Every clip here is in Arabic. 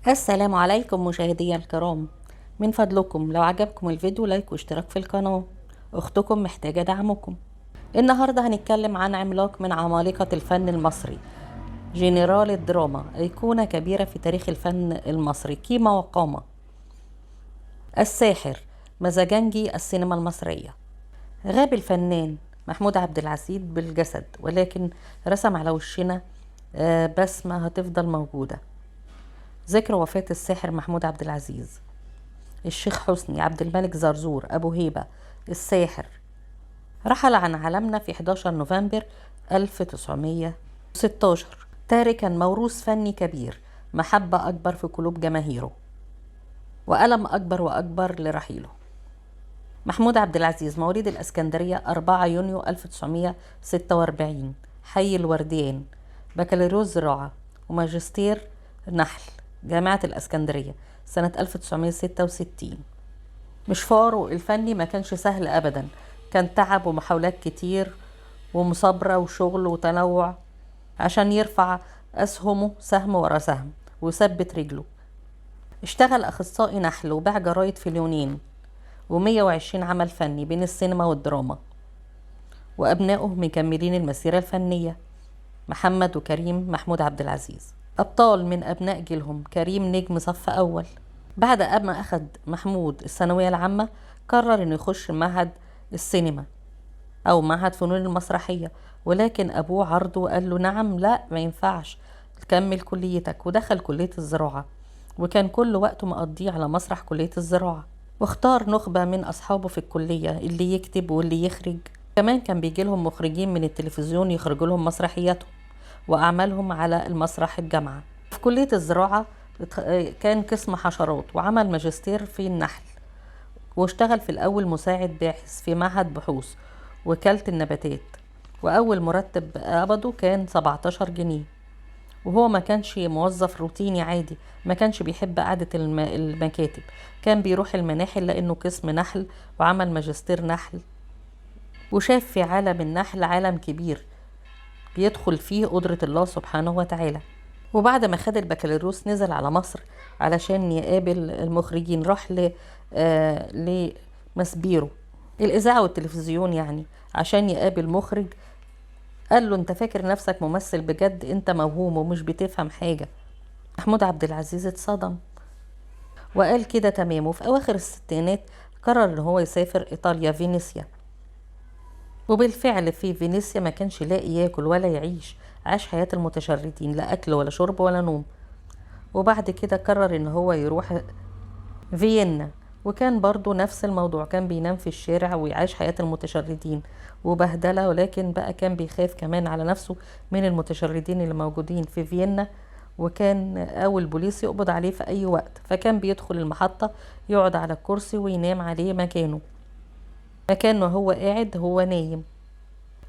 السلام عليكم مشاهدي الكرام. من فضلكم لو عجبكم الفيديو لايك واشتراك في القناة. اختكم محتاجة دعمكم. النهاردة هنتكلم عن عملاق من عمالقة الفن المصري، جنرال الدراما، أيقونة كبيرة في تاريخ الفن المصري، قيمة وقامة. الساحر، مزاجنجي السينما المصرية. غاب الفنان محمود عبد العزيز بالجسد، ولكن رسم على وشنا بسمة هتفضل موجودة. ذكرى وفاة الساحر محمود عبد العزيز. الشيخ حسني عبد الملك زرزور أبو هيبة الساحر رحل عن عالمنا في 11 نوفمبر 1916، تاركا موروث فني كبير، محبة أكبر في قلوب جماهيره، وألم أكبر وأكبر لرحيله. محمود عبد العزيز مواليد الإسكندرية 4 يونيو 1946، حي الورديان، بكالوريوس زراعة وماجستير نحل، جامعة الإسكندرية سنة 1966. مشواره الفني ما كانش سهل أبدا، كان تعب ومحاولات كتير ومصابرة وشغل وتنوع عشان يرفع أسهمه سهم ورا سهم ويثبت رجله. اشتغل أخصائي نحل وباع جرايد في اليونين، و120 عمل فني بين السينما والدراما، وأبنائه مكملين المسيرة الفنية، محمد وكريم محمود عبد العزيز، أبطال من أبناء جيلهم. كريم نجم صف أول. بعد ما أخذ محمود الثانوية العامة قرر إنه يخش معهد السينما أو معهد فنون المسرحية، ولكن أبوه عرضه وقال له نعم، لا ما ينفعش، كمل كليتك. ودخل كلية الزراعة، وكان كل وقته مقضيه على مسرح كلية الزراعة، واختار نخبة من أصحابه في الكلية، اللي يكتب واللي يخرج. كمان كان بيجيلهم مخرجين من التلفزيون يخرجوا لهم مسرحياتهم وأعمالهم على المسرح الجامعة. في كلية الزراعة كان قسم حشرات، وعمل ماجستير في النحل، واشتغل في الأول مساعد باحث في معهد بحوث وكالة النباتات، وأول مرتب قبضه كان 17 جنيه. وهو ما كانش موظف روتيني عادي، ما كانش بيحب قعدة المكاتب، كان بيروح المناحل لأنه قسم نحل وعمل ماجستير نحل، وشاف في عالم النحل عالم كبير بيدخل فيه قدرة الله سبحانه وتعالى. وبعد ما خد البكالوريوس نزل على مصر علشان يقابل المخرجين، راح لمسبيرو الإذاعة والتلفزيون يعني عشان يقابل مخرج. قال له انت فاكر نفسك ممثل بجد؟ انت موهوم ومش بتفهم حاجة. محمود عبد العزيز اتصدم وقال كده تمام. وفي أواخر الستينات قرر ان هو يسافر إيطاليا، فينيسيا. وبالفعل في فينيسيا ما كانش لاقي ياكل ولا يعيش، عاش حياة المتشردين، لا أكل ولا شرب ولا نوم. وبعد كده قرر ان هو يروح فيينا، وكان برضو نفس الموضوع، كان بينام في الشارع ويعيش حياة المتشردين وبهدلة، ولكن بقى كان بيخاف كمان على نفسه من المتشردين اللي موجودين في فيينا، وكان أول بوليس يقبض عليه في أي وقت، فكان بيدخل المحطة يقعد على الكرسي وينام عليه مكانه هو قاعد هو نايم.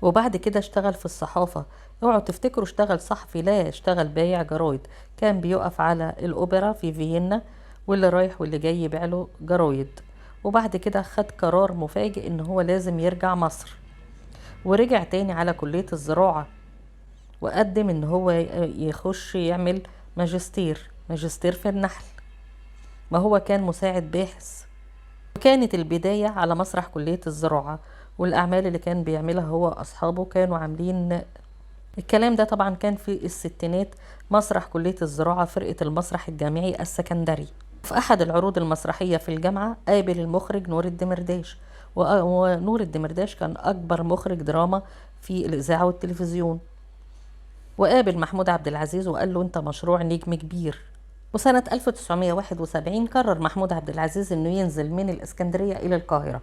وبعد كده اشتغل في الصحافة. اوعوا تفتكروا اشتغل صحفي، لا، اشتغل بايع جرايد، كان بيقف على الأوبرا في فيينا واللي رايح واللي جاي يبيع له جرايد. وبعد كده خد قرار مفاجئ ان هو لازم يرجع مصر، ورجع تاني على كلية الزراعة، وقدم ان هو يخش يعمل ماجستير في النحل، ما هو كان مساعد باحث. وكانت البداية على مسرح كلية الزراعة، والأعمال اللي كان بيعملها هو أصحابه كانوا عاملين الكلام ده. طبعا كان في الستينات مسرح كلية الزراعة فرقة المسرح الجامعي السكندري. في أحد العروض المسرحية في الجامعة قابل المخرج نور الدمرداش، ونور الدمرداش كان أكبر مخرج دراما في الإذاعة والتلفزيون. وقابل محمود عبد العزيز وقال له أنت مشروع نجم كبير. وسنة 1971 قرر محمود عبد العزيز أنه ينزل من الإسكندرية إلى القاهرة،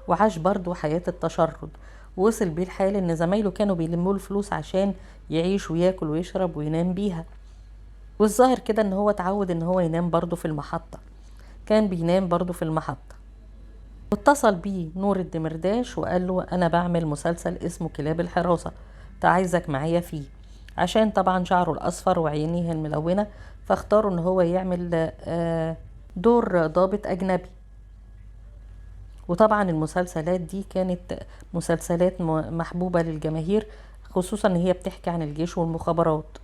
وعاش برضو حياة التشرد. ووصل بيه الحال ان زمايله كانوا بيلموا له فلوس عشان يعيش وياكل ويشرب وينام بيها، والظاهر كده ان هو اتعود ان هو ينام برضو في المحطة، كان بينام برضو في المحطة. واتصل بيه نور الدمرداش وقال له انا بعمل مسلسل اسمه كلاب الحراسة، عايزك معايا فيه، عشان طبعا شعره الاصفر وعينيه الملونة، فاختاروا ان هو يعمل دور ضابط اجنبي. وطبعا المسلسلات دي كانت مسلسلات محبوبة للجماهير، خصوصا ان هي بتحكي عن الجيش والمخابرات.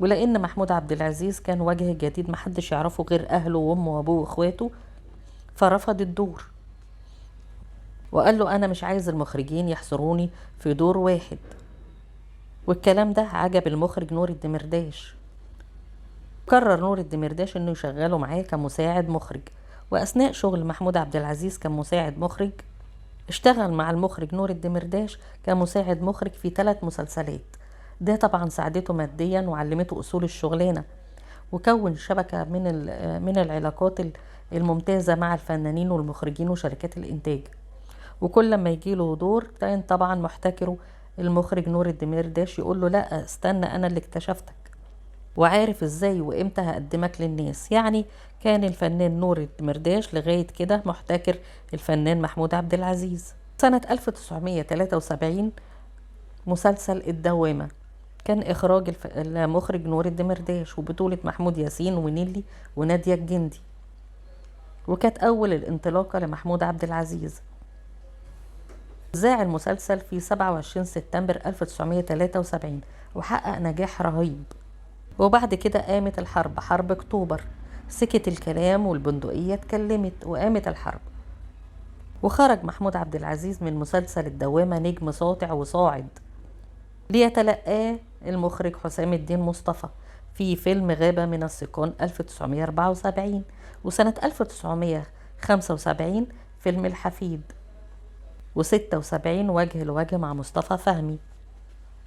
ولأن محمود عبد العزيز كان وجه جديد محدش يعرفه غير أهله وأمه وأبوه وإخواته، فرفض الدور وقال له أنا مش عايز المخرجين يحصروني في دور واحد. والكلام ده عجب المخرج نور الدمرداش. قرر نور الدمرداش انه يشغله معاه كمساعد مخرج. واثناء شغل محمود عبد العزيز كمساعد مخرج، اشتغل مع المخرج نور الدمرداش كمساعد مخرج في 3 مسلسلات. ده طبعا ساعدته ماديا وعلمته اصول الشغلانه، وكون شبكه من العلاقات الممتازه مع الفنانين والمخرجين وشركات الانتاج. وكل لما يجيله دور كان طبعا محتكره المخرج نور الدمرداش يقول له لا استنى، انا اللي اكتشفتك وعارف ازاي وامتى هقدمك للناس. يعني كان الفنان نور الدمرداش لغاية كده محتكر الفنان محمود عبد العزيز. سنة 1973 مسلسل الدوامة كان إخراج المخرج نور الدمرداش، وبطولة محمود ياسين ونيلي ونادية الجندي، وكانت أول الانطلاقة لمحمود عبد العزيز. ذاع المسلسل في 27 سبتمبر 1973 وحقق نجاح رهيب. وبعد كده قامت الحرب، حرب اكتوبر، سكت الكلام والبندقية اتكلمت وقامت الحرب. وخرج محمود عبد العزيز من مسلسل الدوامة نجم ساطع وصاعد، ليتلقاه المخرج حسام الدين مصطفى في فيلم غابة من السيقان 1974، وسنة 1975 فيلم الحفيد، و76 وجه لوجه مع مصطفى فهمي.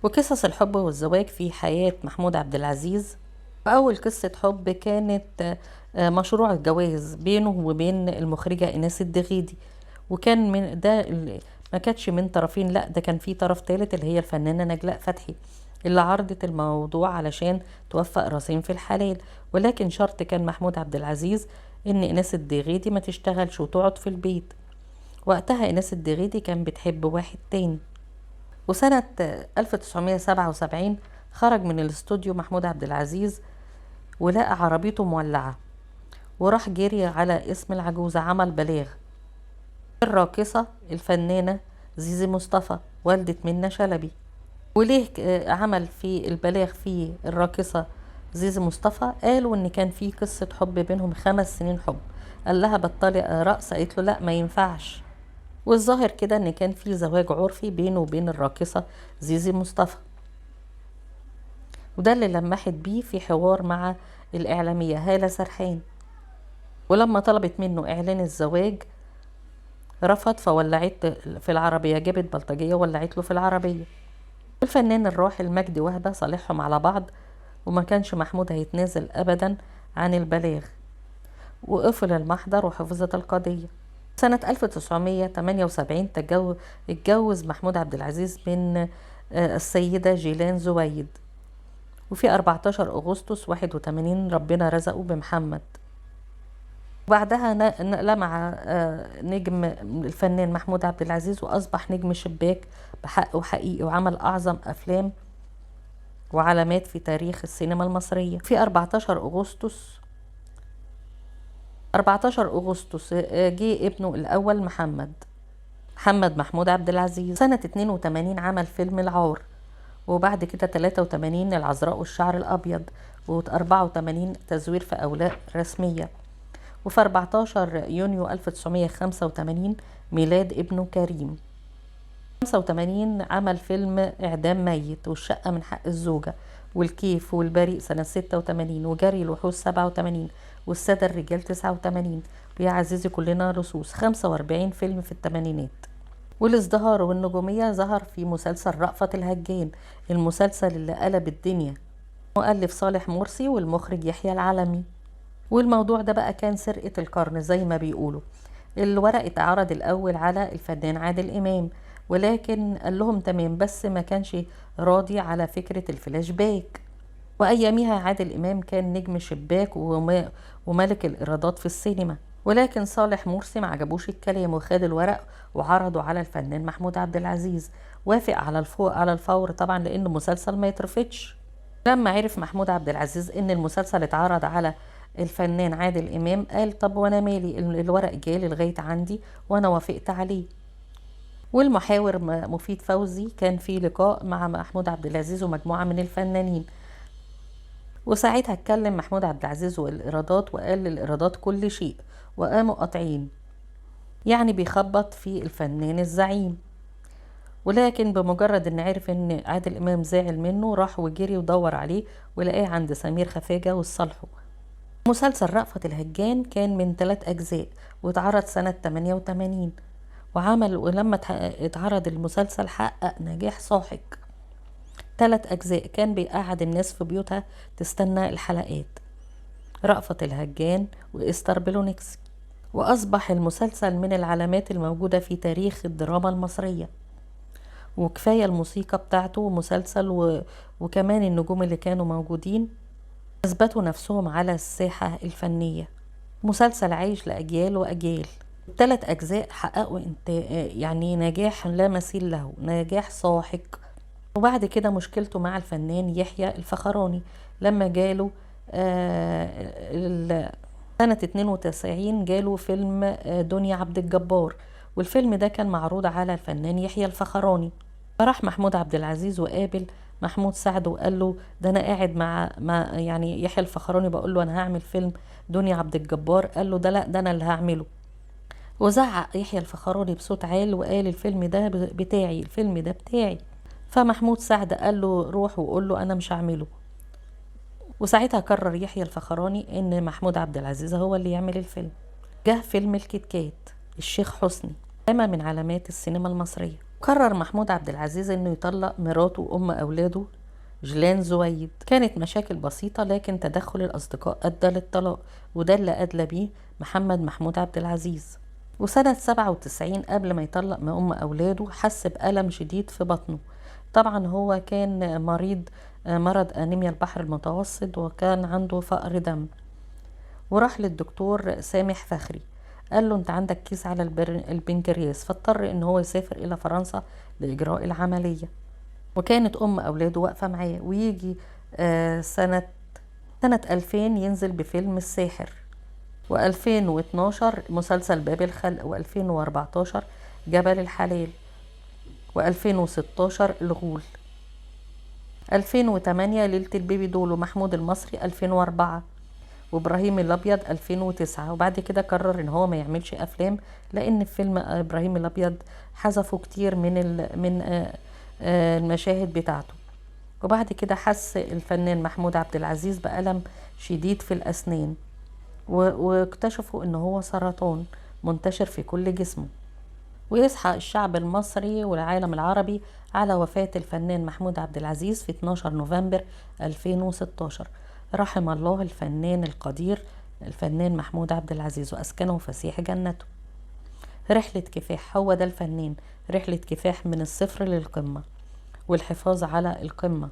وقصص الحب والزواج في حياة محمود عبد العزيز. وأول قصة حب كانت مشروع الجواز بينه وبين المخرجة إيناس الدغيدي، وكان من ده ما كانتش من طرفين، لا ده كان في طرف ثالث اللي هي الفنانة نجلاء فتحي اللي عرضت الموضوع علشان توفق راسين في الحلال. ولكن شرط كان محمود عبد العزيز إن إيناس الدغيدي ما تشتغلش وتقعد في البيت. وقتها إيناس الدغيدي كان بتحب واحد تاني. وسنة 1977 خرج من الاستوديو محمود عبد العزيز ولقى عربيته مولعة، وراح جري على اسم العجوزة، عمل بلاغ. الراقصة الفنانة زيزي مصطفى والدة منة شلبي. وليه عمل في البلاغ في الراقصة زيزي مصطفى؟ قالوا ان كان في قصة حب بينهم 5 سنين حب. قال لها بطلي رقص، قالت له لا ما ينفعش. والظاهر كده ان كان في زواج عرفي بينه وبين الراقصة زيزي مصطفى، وده اللي لمحت بيه في حوار مع الإعلامية هالة سرحان. ولما طلبت منه إعلان الزواج رفض، فولعت في العربية، جابت بلطجية ولعت له في العربية. الفنان الراحل مجدي وهبة صالحهم على بعض، وما كانش محمود هيتنازل أبدا عن البلاغ، وقفل المحضر وحفظت القضية. سنة 1978 اتجوز محمود عبد العزيز من السيدة جيلان زويد، وفي 14 أغسطس 81 ربنا رزقه بمحمد. وبعدها لمع نجم الفنان محمود عبد العزيز وأصبح نجم شباك بحق وحقيقي، وعمل أعظم أفلام وعلامات في تاريخ السينما المصرية. في 14 أغسطس جه ابنه الأول محمد محمود عبد العزيز. سنة 82 عمل فيلم العار، وبعد كده 83 العذراء والشعر الأبيض، و84 تزوير في أوراق رسمية. وفي 14 يونيو 1985 ميلاد ابنه كريم. 85 عمل فيلم إعدام ميت، والشقة من حق الزوجة، والكيف، والبريء سنة 86، وجري الوحوش 87، والسادة الرجال 89، ويا عزيزي كلنا رصوص. 45 فيلم في الثمانينات. والازدهار والنجومية ظهر في مسلسل رأفت الهجان، المسلسل اللي قلب الدنيا، مؤلف صالح مرسي والمخرج يحيى العلمي. والموضوع ده بقى كان سرقة القرن زي ما بيقولوا. الورق اتعرض الأول على الفنان عادل إمام، ولكن قال لهم تمام، بس ما كانش راضي على فكرة الفلاش باك. وأياميها عادل إمام كان نجم شباك وملك الإيرادات في السينما، ولكن صالح مرسي ما عجبوش الكلام وخد الورق وعرضه على الفنان محمود عبد العزيز. وافق على الفور طبعا، لأن المسلسل ما يترفضش. لما عرف محمود عبد العزيز ان المسلسل اتعرض على الفنان عادل إمام، قال طب وانا مالي، الورق جالي لغاية عندي وانا وافقت عليه. والمحاور مفيد فوزي كان في لقاء مع محمود عبد العزيز ومجموعة من الفنانين، وساعتها اتكلم محمود عبد العزيز والإيرادات وقال للإيرادات كل شيء، وقاموا قاطعين، يعني بيخبط في الفنان الزعيم. ولكن بمجرد ان عرف ان عادل امام زعل منه، راح وجري ودور عليه ولقاه عند سمير خفاجة وصالحه. مسلسل رأفت الهجان كان من 3 أجزاء واتعرض سنة 88، ولما اتعرض المسلسل حقق نجاح ساحق. 3 أجزاء كان بيقعد الناس في بيوتها تستنى الحلقات. رأفت الهجان وإستر بلونكس. وأصبح المسلسل من العلامات الموجودة في تاريخ الدراما المصرية، وكفاية الموسيقى بتاعته مسلسل وكمان النجوم اللي كانوا موجودين أثبتوا نفسهم على الساحة الفنية. مسلسل عايش لأجيال وأجيال. 3 أجزاء حققوا يعني نجاح لا مثيل له، نجاح ساحق. وبعد كده مشكلته مع الفنان يحيى الفخراني لما جاله سنة 92 جاله فيلم دنيا عبد الجبار، والفيلم ده كان معروض على الفنان يحيى الفخراني. فراح محمود عبد العزيز وقابل محمود سعد وقال له ده انا قاعد مع يعني يحيى الفخراني بقول له انا هعمل فيلم دنيا عبد الجبار. قال له ده لا، ده انا اللي هعمله. وزعق يحيى الفخراني بصوت عال وقال الفيلم ده بتاعي، الفيلم ده بتاعي. فمحمود سعد قال له روح وقول له انا مش هعمله. وساعتها قرر يحيى الفخراني ان محمود عبد العزيز هو اللي يعمل الفيلم. جه فيلم الكيت كات، الشيخ حسني علامة من علامات السينما المصرية. قرر محمود عبد العزيز انه يطلق مراته وام اولاده جيلان زويد. كانت مشاكل بسيطة لكن تدخل الاصدقاء ادى للطلاق، وده اللي ادلى بيه محمود عبد العزيز. وسنة 97 قبل ما يطلق من ام اولاده حس بألم شديد في بطنه. طبعا هو كان مريض مرض أنيميا البحر المتوسط وكان عنده فقر دم. وراح للدكتور سامح فخري، قال له انت عندك كيس على البنكرياس، فاضطر ان هو يسافر الى فرنسا لاجراء العملية. وكانت ام اولاده واقفة معاه. ويجي سنة 2000 ينزل بفيلم الساحر، و2012 مسلسل باب الخلق، و2014 جبل الحلال، و2016 الغول، 2008 ليلة البيبي دول ومحمود المصري، 2004 وابراهيم الابيض 2009. وبعد كده قرر ان هو ما يعملش افلام لان في فيلم ابراهيم الابيض حذفوا كتير من المشاهد بتاعته. وبعد كده حس الفنان محمود عبد العزيز بألم شديد في الاسنان، واكتشفوا ان هو سرطان منتشر في كل جسمه. ويصحى الشعب المصري والعالم العربي على وفاة الفنان محمود عبد العزيز في 12 نوفمبر 2016. رحم الله الفنان القدير الفنان محمود عبد العزيز وأسكنه فسيح جنته. رحلة كفاح، هو ده الفنان، رحلة كفاح من الصفر للقمة والحفاظ على القمة.